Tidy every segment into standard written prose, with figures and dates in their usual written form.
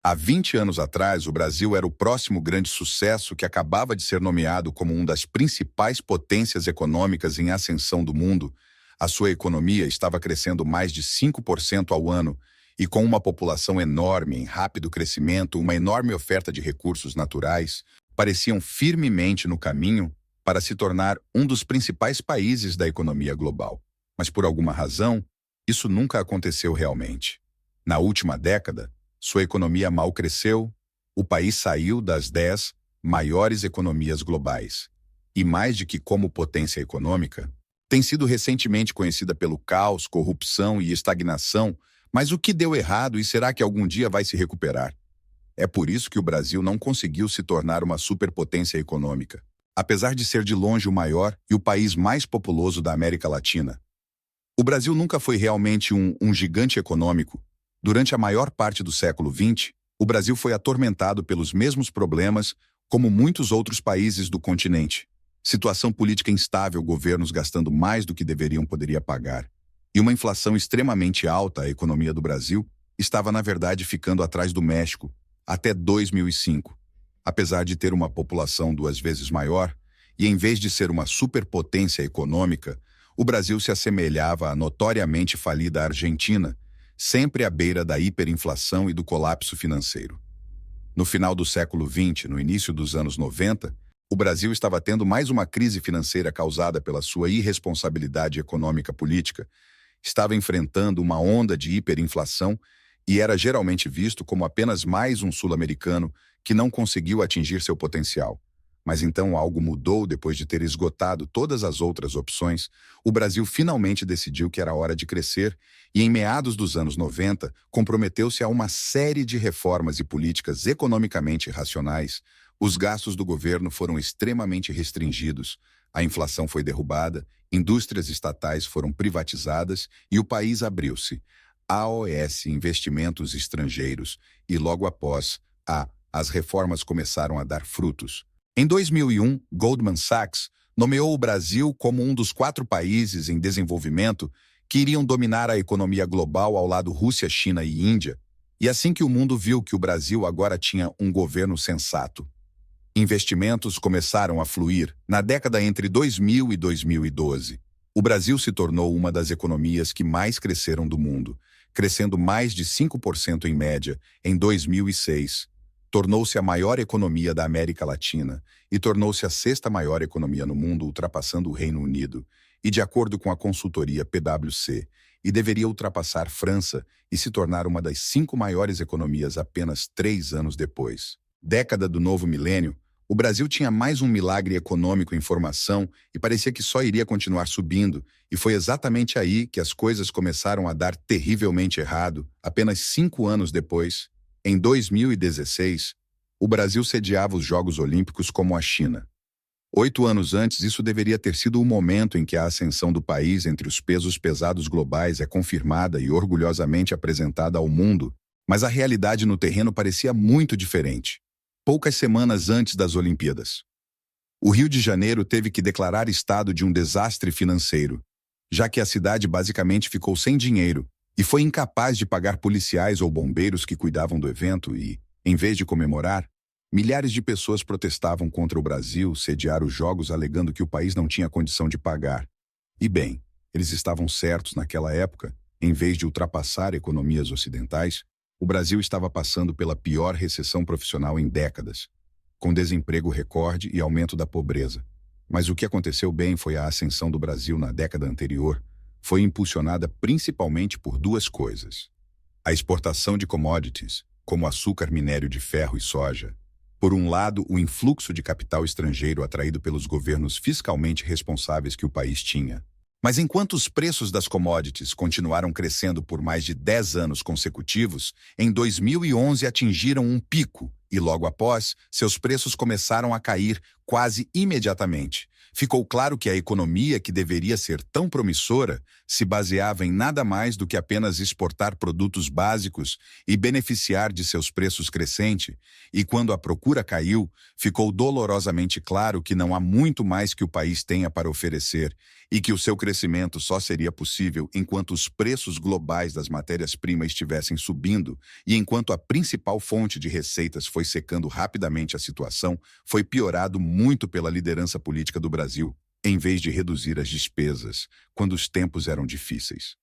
Há 20 anos atrás, o Brasil era o próximo grande sucesso que acabava de ser nomeado como uma das principais potências econômicas em ascensão do mundo. A sua economia estava crescendo mais de 5% ao ano e com uma população enorme, em rápido crescimento, uma enorme oferta de recursos naturais, pareciam firmemente no caminho para se tornar um dos principais países da economia global. Mas por alguma razão, isso nunca aconteceu realmente. Na última década, sua economia mal cresceu, o país saiu das 10 maiores economias globais. E mais de que como potência econômica, tem sido recentemente conhecida pelo caos, corrupção e estagnação. Mas o que deu errado e será que algum dia vai se recuperar? É por isso que o Brasil não conseguiu se tornar uma superpotência econômica, apesar de ser de longe o maior e o país mais populoso da América Latina. O Brasil nunca foi realmente um gigante econômico. Durante a maior parte do século XX, o Brasil foi atormentado pelos mesmos problemas como muitos outros países do continente. Situação política instável, governos gastando mais do que deveriam poderia pagar. E uma inflação extremamente alta, a economia do Brasil estava, na verdade, ficando atrás do México até 2005. Apesar de ter uma população 2 vezes maior, e em vez de ser uma superpotência econômica, o Brasil se assemelhava à notoriamente falida Argentina, sempre à beira da hiperinflação e do colapso financeiro. No final do século XX, no início dos anos 90, o Brasil estava tendo mais uma crise financeira causada pela sua irresponsabilidade econômica política, estava enfrentando uma onda de hiperinflação e era geralmente visto como apenas mais um sul-americano que não conseguiu atingir seu potencial. Mas então algo mudou depois de ter esgotado todas as outras opções. O Brasil finalmente decidiu que era hora de crescer e, em meados dos anos 90, comprometeu-se a uma série de reformas e políticas economicamente racionais. Os gastos do governo foram extremamente restringidos, a inflação foi derrubada, indústrias estatais foram privatizadas e o país abriu-se. AOS, investimentos estrangeiros, e logo após, as reformas começaram a dar frutos. Em 2001, Goldman Sachs nomeou o Brasil como um dos 4 países em desenvolvimento que iriam dominar a economia global ao lado Rússia, China e Índia. E assim que o mundo viu que o Brasil agora tinha um governo sensato, investimentos começaram a fluir. Na década entre 2000 e 2012, o Brasil se tornou uma das economias que mais cresceram do mundo, crescendo mais de 5% em média em 2006. Tornou-se a maior economia da América Latina e tornou-se a 6ª maior economia no mundo, ultrapassando o Reino Unido, e de acordo com a consultoria PwC, e deveria ultrapassar França e se tornar uma das 5 maiores economias apenas 3 anos depois. Década do novo milênio, o Brasil tinha mais um milagre econômico em formação e parecia que só iria continuar subindo, e foi exatamente aí que as coisas começaram a dar terrivelmente errado, apenas 5 anos depois. Em 2016, o Brasil sediava os Jogos Olímpicos como a China. 8 anos antes, isso deveria ter sido o momento em que a ascensão do país entre os pesos pesados globais é confirmada e orgulhosamente apresentada ao mundo, mas a realidade no terreno parecia muito diferente. Poucas semanas antes das Olimpíadas, o Rio de Janeiro teve que declarar estado de um desastre financeiro, já que a cidade basicamente ficou sem dinheiro e foi incapaz de pagar policiais ou bombeiros que cuidavam do evento e, em vez de comemorar, milhares de pessoas protestavam contra o Brasil sediar os Jogos alegando que o país não tinha condição de pagar. E bem, eles estavam certos naquela época. Em vez de ultrapassar economias ocidentais, o Brasil estava passando pela pior recessão profissional em décadas, com desemprego recorde e aumento da pobreza. Mas o que aconteceu bem foi a ascensão do Brasil na década anterior. Foi impulsionada principalmente por 2 coisas. A exportação de commodities, como açúcar, minério de ferro e soja. Por um lado, o influxo de capital estrangeiro atraído pelos governos fiscalmente responsáveis que o país tinha. Mas enquanto os preços das commodities continuaram crescendo por mais de 10 anos consecutivos, em 2011 atingiram um pico E logo após, seus preços começaram a cair quase imediatamente. Ficou claro que a economia, que deveria ser tão promissora, se baseava em nada mais do que apenas exportar produtos básicos e beneficiar de seus preços crescentes, e quando a procura caiu, ficou dolorosamente claro que não há muito mais que o país tenha para oferecer e que o seu crescimento só seria possível enquanto os preços globais das matérias-primas estivessem subindo e enquanto a principal fonte de receitas foi secando rapidamente. A situação foi piorado muito pela liderança política do Brasil, em vez de reduzir as despesas, quando os tempos eram difíceis.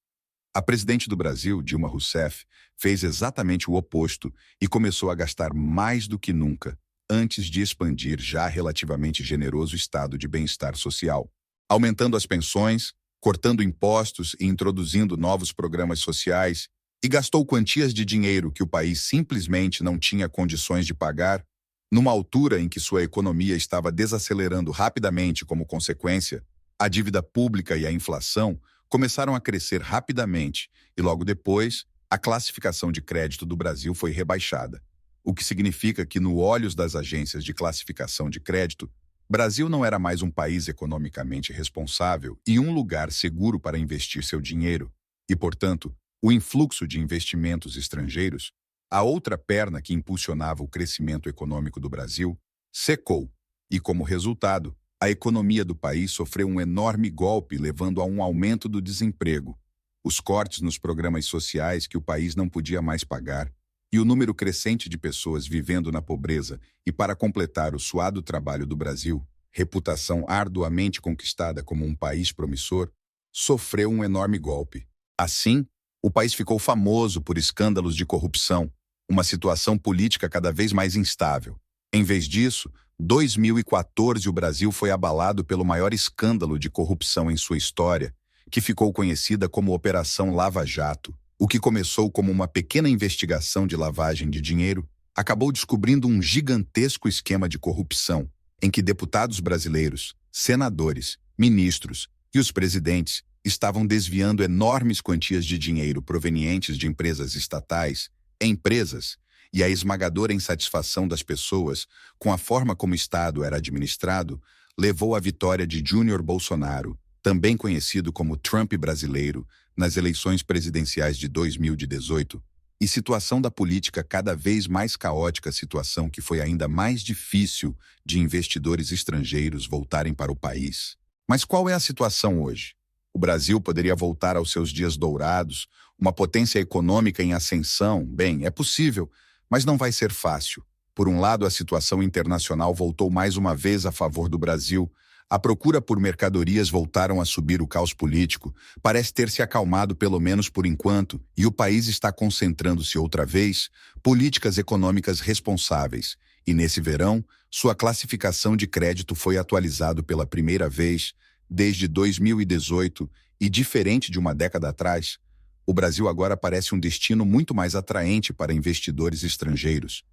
A presidente do Brasil, Dilma Rousseff, fez exatamente o oposto e começou a gastar mais do que nunca, antes de expandir já relativamente generoso estado de bem-estar social, aumentando as pensões, cortando impostos e introduzindo novos programas sociais, e gastou quantias de dinheiro que o país simplesmente não tinha condições de pagar, numa altura em que sua economia estava desacelerando rapidamente como consequência. A dívida pública e a inflação começaram a crescer rapidamente e, logo depois, a classificação de crédito do Brasil foi rebaixada, o que significa que, no olhos das agências de classificação de crédito, Brasil não era mais um país economicamente responsável e um lugar seguro para investir seu dinheiro, e, portanto, o influxo de investimentos estrangeiros, a outra perna que impulsionava o crescimento econômico do Brasil, secou, e, como resultado, a economia do país sofreu um enorme golpe, levando a um aumento do desemprego, os cortes nos programas sociais que o país não podia mais pagar, e o número crescente de pessoas vivendo na pobreza. E para completar o suado trabalho do Brasil, reputação arduamente conquistada como um país promissor, sofreu um enorme golpe. Assim, o país ficou famoso por escândalos de corrupção, uma situação política cada vez mais instável. Em vez disso, 2014 o Brasil foi abalado pelo maior escândalo de corrupção em sua história, que ficou conhecida como Operação Lava Jato. O que começou como uma pequena investigação de lavagem de dinheiro, acabou descobrindo um gigantesco esquema de corrupção, em que deputados brasileiros, senadores, ministros e os presidentes estavam desviando enormes quantias de dinheiro provenientes de empresas estatais, empresas, e a esmagadora insatisfação das pessoas com a forma como o Estado era administrado levou à vitória de Júnior Bolsonaro, também conhecido como Trump brasileiro, nas eleições presidenciais de 2018, e situação da política cada vez mais caótica, situação que foi ainda mais difícil de investidores estrangeiros voltarem para o país. Mas qual é a situação hoje? O Brasil poderia voltar aos seus dias dourados, uma potência econômica em ascensão? Bem, é possível, mas não vai ser fácil. Por um lado, a situação internacional voltou mais uma vez a favor do Brasil. A procura por mercadorias voltaram a subir, o caos político parece ter se acalmado pelo menos por enquanto, e o país está concentrando-se outra vez políticas econômicas responsáveis. E nesse verão, sua classificação de crédito foi atualizada pela primeira vez desde 2018 e, diferente de uma década atrás, o Brasil agora parece um destino muito mais atraente para investidores estrangeiros.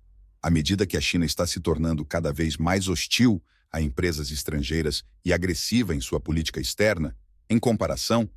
À medida que a China está se tornando cada vez mais hostil a empresas estrangeiras e agressiva em sua política externa, em comparação,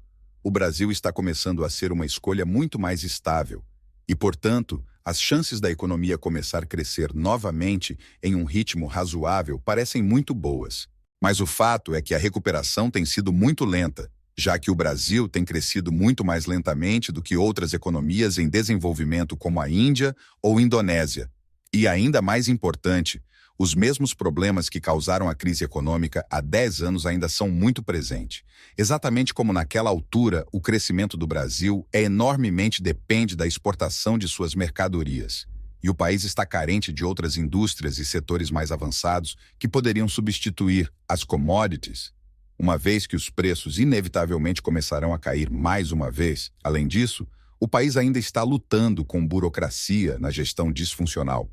o Brasil está começando a ser uma escolha muito mais estável e, portanto, as chances da economia começar a crescer novamente em um ritmo razoável parecem muito boas. Mas o fato é que a recuperação tem sido muito lenta, já que o Brasil tem crescido muito mais lentamente do que outras economias em desenvolvimento como a Índia ou Indonésia. E ainda mais importante, os mesmos problemas que causaram a crise econômica há 10 anos ainda são muito presentes. Exatamente como naquela altura, o crescimento do Brasil enormemente depende da exportação de suas mercadorias. E o país está carente de outras indústrias e setores mais avançados que poderiam substituir as commodities, uma vez que os preços inevitavelmente começarão a cair mais uma vez. Além disso, o país ainda está lutando com burocracia na gestão disfuncional.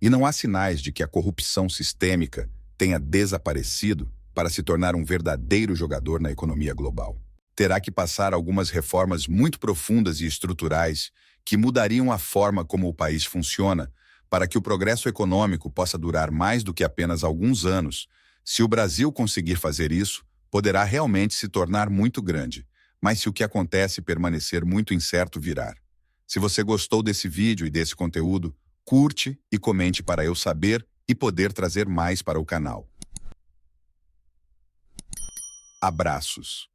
E não há sinais de que a corrupção sistêmica tenha desaparecido para se tornar um verdadeiro jogador na economia global. Terá que passar algumas reformas muito profundas e estruturais que mudariam a forma como o país funciona para que o progresso econômico possa durar mais do que apenas alguns anos. Se o Brasil conseguir fazer isso, poderá realmente se tornar muito grande. Mas se o que acontece permanecer muito incerto, virar. Se você gostou desse vídeo e desse conteúdo, curte e comente para eu saber e poder trazer mais para o canal. Abraços.